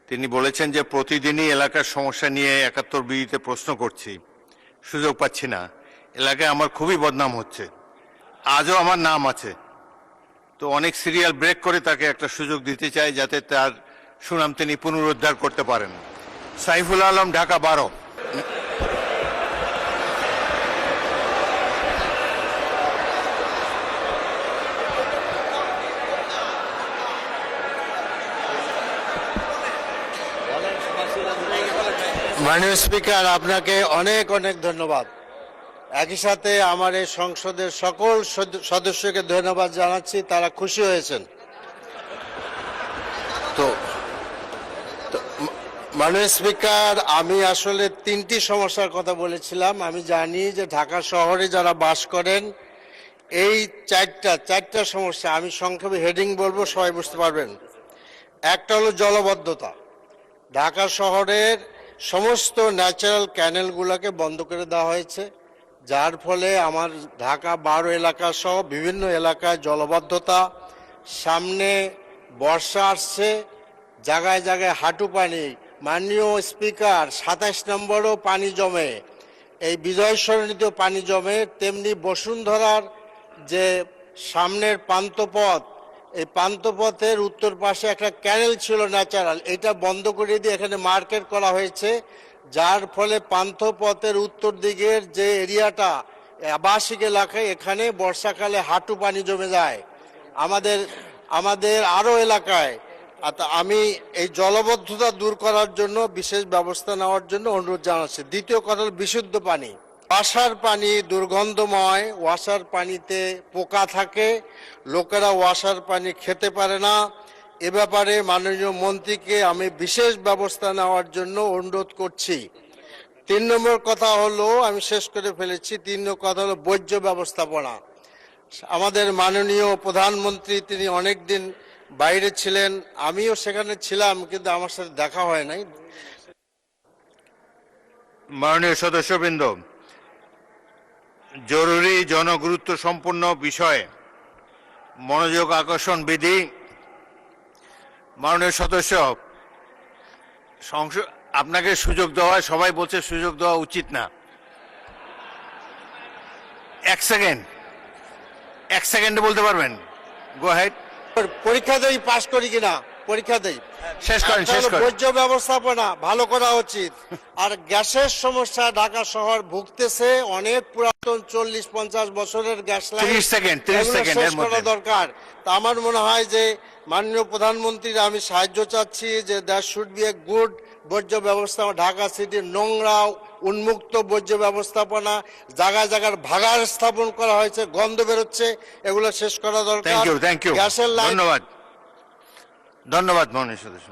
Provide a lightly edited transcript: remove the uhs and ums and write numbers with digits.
তিনি বলেছেন যে প্রতিদিনই এলাকার সমস্যা নিয়ে ৭১ বিডিতে প্রশ্ন করছি, সুযোগ পাচ্ছি না। এলাকায় আমার খুবই বদনাম হচ্ছে, আজও আমার নাম আছে। তো অনেক সিরিয়াল ব্রেক করে তাকে একটা সুযোগ দিতে চাই যাতে তার সুনাম তিনি পুনরুদ্ধার করতে পারেন। সাইফুল আলম, ঢাকা 12। মাননীয় স্পিকার, আপনাকে অনেক অনেক ধন্যবাদ। একই সাথে আমার এই সংসদের সকল সদস্যকে ধন্যবাদ জানাচ্ছি, তারা খুশি হয়েছেন। তো মাননীয় স্পিকার, আমি আসলে 3টি সমস্যার কথা বলেছিলাম। আমি জানি যে ঢাকা শহরে যারা বাস করেন এই চারটা সমস্যা, আমি সংক্ষেপে হেডিং বলবো, সবাই বুঝতে পারবেন। একটা হলো জলবদ্ধতা। ঢাকা শহরের সমস্ত ন্যাচারাল ক্যানেলগুলোকে বন্ধ করে দেওয়া হয়েছে, যার ফলে আমার ঢাকা 12 এলাকা সহ বিভিন্ন এলাকায় জলবদ্ধতা। সামনে বর্ষা আসছে, জায়গায় জায়গায় হাঁটু পানি। মাননীয় স্পিকার, 27 নম্বরও পানি জমে, এই বিজয় সরণিতেও পানি জমে। তেমনি বসুন্ধরার যে সামনের পান্থপথ, এই পান্থপথের উত্তর পাশে একটা ক্যানেল ছিল ন্যাচারাল, এটা বন্ধ করে দিয়ে এখানে মার্কেট করা হয়েছে, যার ফলে পান্থপথের উত্তর দিকের যে এরিয়াটা আবাসিক এলাকায়, এখানে বর্ষাকালে হাঁটু পানি জমে যায়। আমাদের আরও এলাকায় আমি এই জলবদ্ধতা দূর করার জন্য বিশেষ ব্যবস্থা নেওয়ার জন্য অনুরোধ জানাচ্ছি। দ্বিতীয় কথা হল বিশুদ্ধ পানি। ওয়াসার পানি দুর্গন্ধময়, ওয়াসার পানিতে পোকা থাকে, লোকেরা ওয়াসার পানি খেতে পারে না। এ ব্যাপারে মাননীয় মন্ত্রীকে আমি বিশেষ ব্যবস্থা নেওয়ার জন্য অনুরোধ করছি। 3 নম্বর কথা হলো, আমি শেষ করে ফেলেছি, 3 নম্বর কথা হলো বর্জ্য ব্যবস্থাপনা। আমাদের মাননীয় প্রধানমন্ত্রী তিনি অনেক দিন বাইরে ছিলেন, আমিও সেখানে ছিলাম, কিন্তু আমার সাথে দেখা হয় নাই। মাননীয় সদস্যবৃন্দ, জরুরি জনগুরুত্ব সম্পন্ন বিষয়ে মনোযোগ আকর্ষণ বিধি। মাননীয় সদস্য, আপনাকে সুযোগ দেওয়া, সবাই বলছে সুযোগ দেওয়া উচিত না। 1 সেকেন্ডে বলতে পারবেন? গো হেড। পরীক্ষা দেই, পাস করি কিনা পরীক্ষা দেই। শেষ করেন। বর্জ্য ব্যবস্থাপনা ভালো করা উচিত। আর গ্যাসের সমস্যা, ঢাকা শহর ভুগতেছে, অনেক পুরাতন 40-50 বছরের গ্যাস লাইন, 30 সেকেন্ড শেষ করা দরকার। তা আমার মনে হয় যে মাননীয় প্রধানমন্ত্রীর আমি সাহায্য চাচ্ছি যে that should B a good বর্জ্য ব্যবস্থা। ঢাকা সিটির নোংরা উন্মুক্ত বর্জ্য ব্যবস্থাপনা, জায়গায় জায়গায় ভাগাড় স্থাপন করা হয়েছে, গন্ধ বেরোচ্ছে, এগুলো শেষ করা দরকার। Thank you. গ্যাসের লাইন। ধন্যবাদ মাননীয় সদস্য।